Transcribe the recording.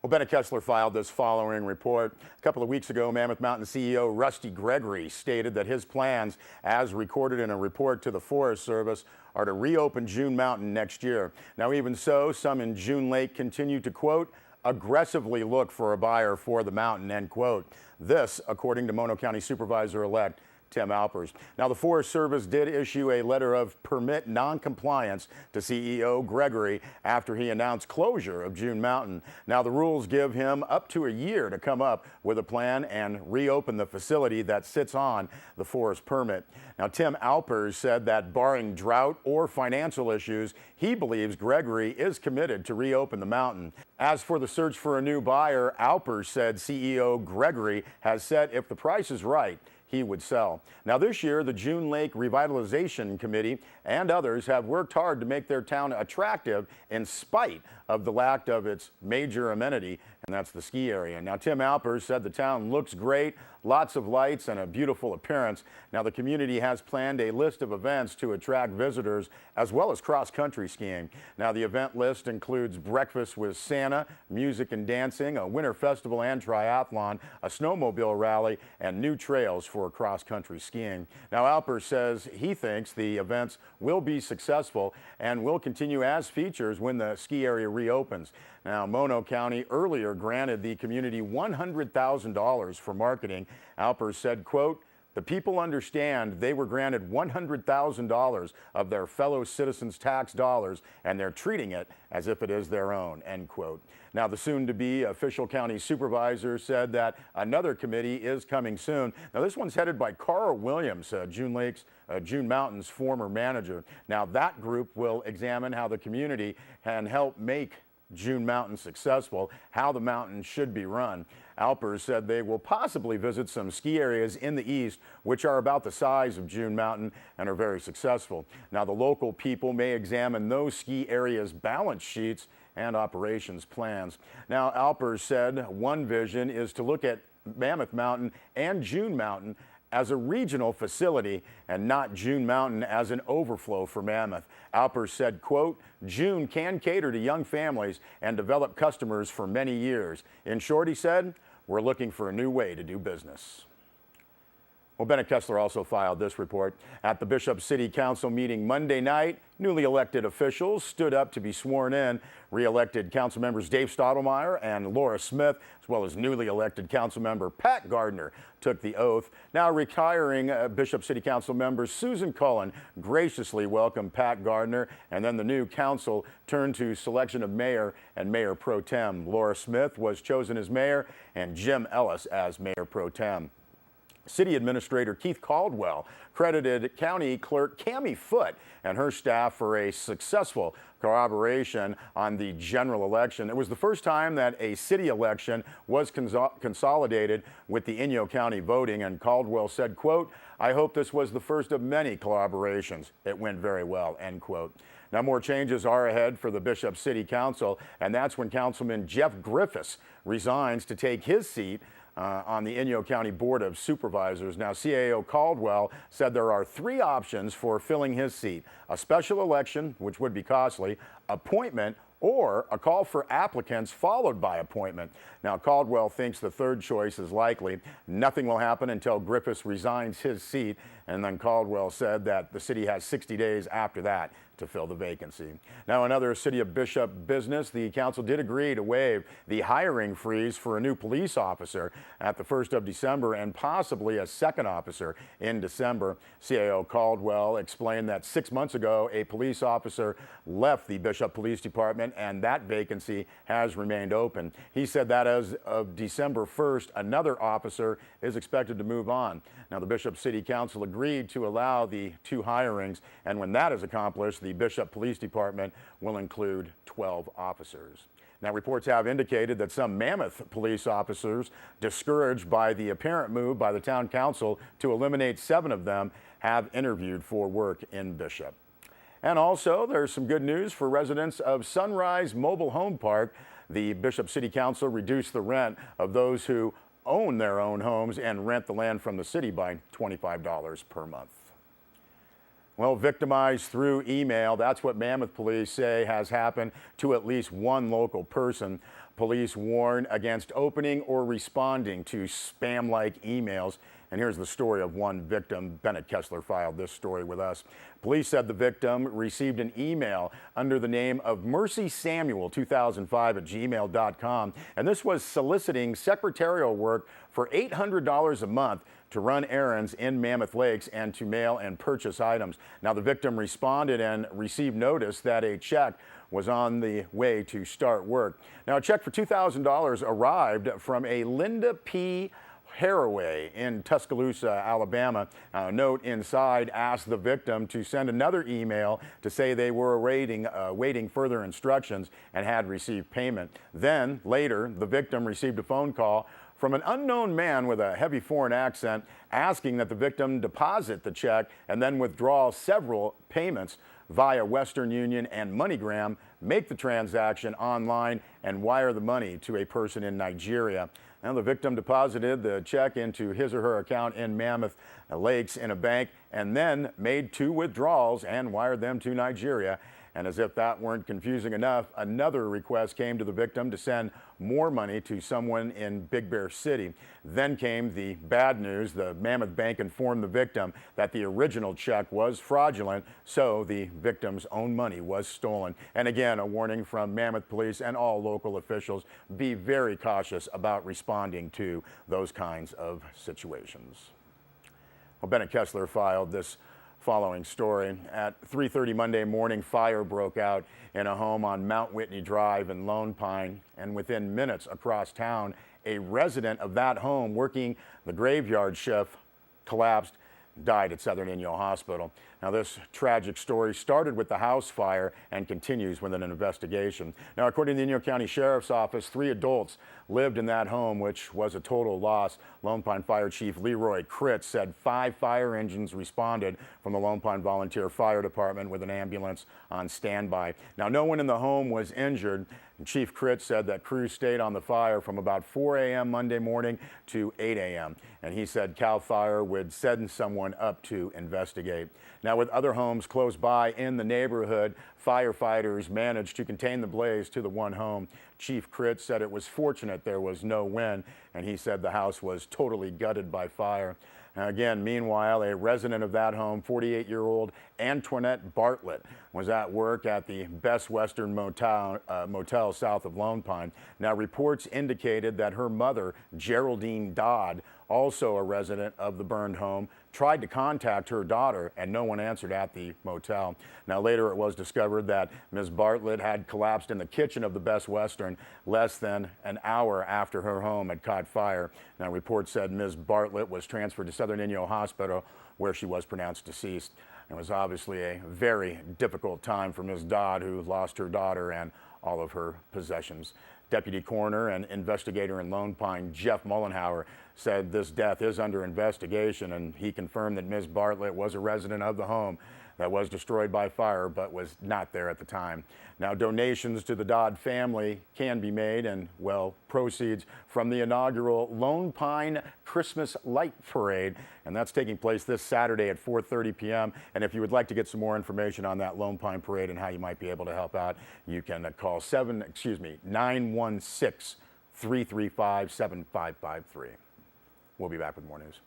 Well, Bennett Kessler filed this following report. A couple of weeks ago, Mammoth Mountain CEO Rusty Gregory stated that his plans, as recorded in a report to the Forest Service, are to reopen June Mountain next year. Now, even so, some in June Lake continue to, quote, aggressively look for a buyer for the mountain, end quote. This, according to Mono County Supervisor-elect Tim Alpers. Now, the Forest Service did issue a letter of permit non-compliance to CEO Gregory after he announced closure of June Mountain. Now, the rules give him up to a year to come up with a plan and reopen the facility that sits on the forest permit. Now, Tim Alpers said that barring drought or financial issues, he believes Gregory is committed to reopen the mountain. As for the search for a new buyer, Alpers said CEO Gregory has said if the price is right, he would sell. Now, this year, the June Lake Revitalization Committee and others have worked hard to make their town attractive in spite of the lack of its major amenity, and that's the ski area. Now, Tim Alpers said the town looks great, lots of lights and a beautiful appearance. Now, the community has planned a list of events to attract visitors as well as cross-country skiing. Now, the event list includes breakfast with Santa, music and dancing, a winter festival and triathlon, a snowmobile rally, and new trails for cross-country skiing. Now, Alpers says he thinks the events will be successful and will continue as features when the ski area reopens. Now, Mono County earlier granted the community $100,000 for marketing. Alpers said, quote, the people understand they were granted $100,000 of their fellow citizens' tax dollars, and they're treating it as if it is their own, end quote. Now, the soon-to-be official county supervisor said that another committee is coming soon. Now, this one's headed by Carl Williams, June Mountain's former manager. Now, that group will examine how the community can help make June Mountain successful, how the mountain should be run. Alpers said they will possibly visit some ski areas in the east, which are about the size of June Mountain and are very successful. Now, the local people may examine those ski areas' balance sheets and operations plans. Now, Alpers said one vision is to look at Mammoth Mountain and June Mountain as a regional facility and not June Mountain as an overflow for Mammoth. Alpers said, quote, June can cater to young families and develop customers for many years. In short, he said, we're looking for a new way to do business. Well, Bennett Kessler also filed this report. At the Bishop City Council meeting Monday night, newly elected officials stood up to be sworn in. Re-elected council members Dave Stottlemyre and Laura Smith, as well as newly elected council member Pat Gardner, took the oath. Now, retiring Bishop City Council member Susan Cullen graciously welcomed Pat Gardner, and then the new council turned to selection of mayor and mayor pro tem. Laura Smith was chosen as mayor and Jim Ellis as mayor pro tem. City Administrator Keith Caldwell credited County Clerk Cammie Foote and her staff for a successful collaboration on the general election. It was the first time that a city election was consolidated with the Inyo County voting, and Caldwell said, quote, I hope this was the first of many collaborations. It went very well, end quote. Now, more changes are ahead for the Bishop City Council, and that's when Councilman Jeff Griffiths resigns to take his seat on the Inyo County Board of Supervisors. Now, CAO Caldwell said there are three options for filling his seat: a special election, which would be costly, appointment, or a call for applicants followed by appointment. Now, Caldwell thinks the third choice is likely. Nothing will happen until Griffiths resigns his seat, and then Caldwell said that the city has 60 days after that to fill the vacancy. Now, another City of Bishop business, the council did agree to waive the hiring freeze for a new police officer at the 1st of December and possibly a second officer in December. CAO Caldwell explained that 6 months ago, a police officer left the Bishop Police Department and that vacancy has remained open. He said that as of December 1st, another officer is expected to move on. Now, the Bishop City Council agreed to allow the two hirings, and when that is accomplished, the Bishop Police Department will include 12 officers. Now, reports have indicated that some Mammoth police officers, discouraged by the apparent move by the town council to eliminate 7 of them, have interviewed for work in Bishop. And also, there's some good news for residents of Sunrise Mobile Home Park. The Bishop City Council reduced the rent of those who own their own homes and rent the land from the city by $25 per month. Well, victimized through email. That's what Mammoth police say has happened to at least one local person. Police warn against opening or responding to spam-like emails. And here's the story of one victim. Bennett Kessler filed this story with us. Police said the victim received an email under the name of Mercy Samuel 2005 at gmail.com. And this was soliciting secretarial work for $800 a month to run errands in Mammoth Lakes and to mail and purchase items. Now, the victim responded and received notice that a check was on the way to start work. Now, a check for $2,000 arrived from a Linda P. Haraway in Tuscaloosa, Alabama. A note inside asked the victim to send another email to say they were awaiting further instructions and had received payment. Then, later, the victim received a phone call from an unknown man with a heavy foreign accent asking that the victim deposit the check and then withdraw several payments via Western Union and MoneyGram, make the transaction online, and wire the money to a person in Nigeria. Now, the victim deposited the check into his or her account in Mammoth Lakes in a bank and then made 2 withdrawals and wired them to Nigeria. And as if that weren't confusing enough, another request came to the victim to send more money to someone in Big Bear City. Then came the bad news. The Mammoth Bank informed the victim that the original check was fraudulent, so the victim's own money was stolen. And again, a warning from Mammoth Police and all local officials: be very cautious about responding to those kinds of situations. Well, Bennett Kessler filed this following story. At 3:30 Monday morning, fire broke out in a home on Mount Whitney Drive in Lone Pine, and within minutes across town, a resident of that home working the graveyard shift collapsed, died at Southern Inyo Hospital. Now, this tragic story started with the house fire and continues with an investigation. Now, according to the Inyo County Sheriff's Office, 3 adults lived in that home, which was a total loss. Lone Pine Fire Chief Leroy Kritz said 5 fire engines responded from the Lone Pine Volunteer Fire Department with an ambulance on standby. Now, no one in the home was injured. Chief Kritz said that crews stayed on the fire from about 4 a.m. Monday morning to 8 a.m. And he said CAL FIRE would send someone up to investigate. Now, with other homes close by in the neighborhood, firefighters managed to contain the blaze to the one home. Chief Kritz said it was fortunate there was no wind, and he said the house was totally gutted by fire. Now, again, meanwhile, a resident of that home, 48-year-old Antoinette Bartlett, was at work at the Best Western Motel south of Lone Pine. Now, reports indicated that her mother, Geraldine Dodd, also a resident of the burned home, tried to contact her daughter, and no one answered at the motel. Now, later it was discovered that Ms. Bartlett had collapsed in the kitchen of the Best Western less than an hour after her home had caught fire. Now, reports said Ms. Bartlett was transferred to Southern Inyo Hospital, where she was pronounced deceased. It was obviously a very difficult time for Ms. Dodd, who lost her daughter and all of her possessions. Deputy Coroner and investigator in Lone Pine, Jeff Mullenhauer, said this death is under investigation, and he confirmed that Ms. Bartlett was a resident of the home that was destroyed by fire but was not there at the time. Now, donations to the Dodd family can be made, and, well, proceeds from the inaugural Lone Pine Christmas Light Parade, and that's taking place this Saturday at 4:30 p.m. And if you would like to get some more information on that Lone Pine Parade and how you might be able to help out, you can call 916-335-7553. We'll be back with more news.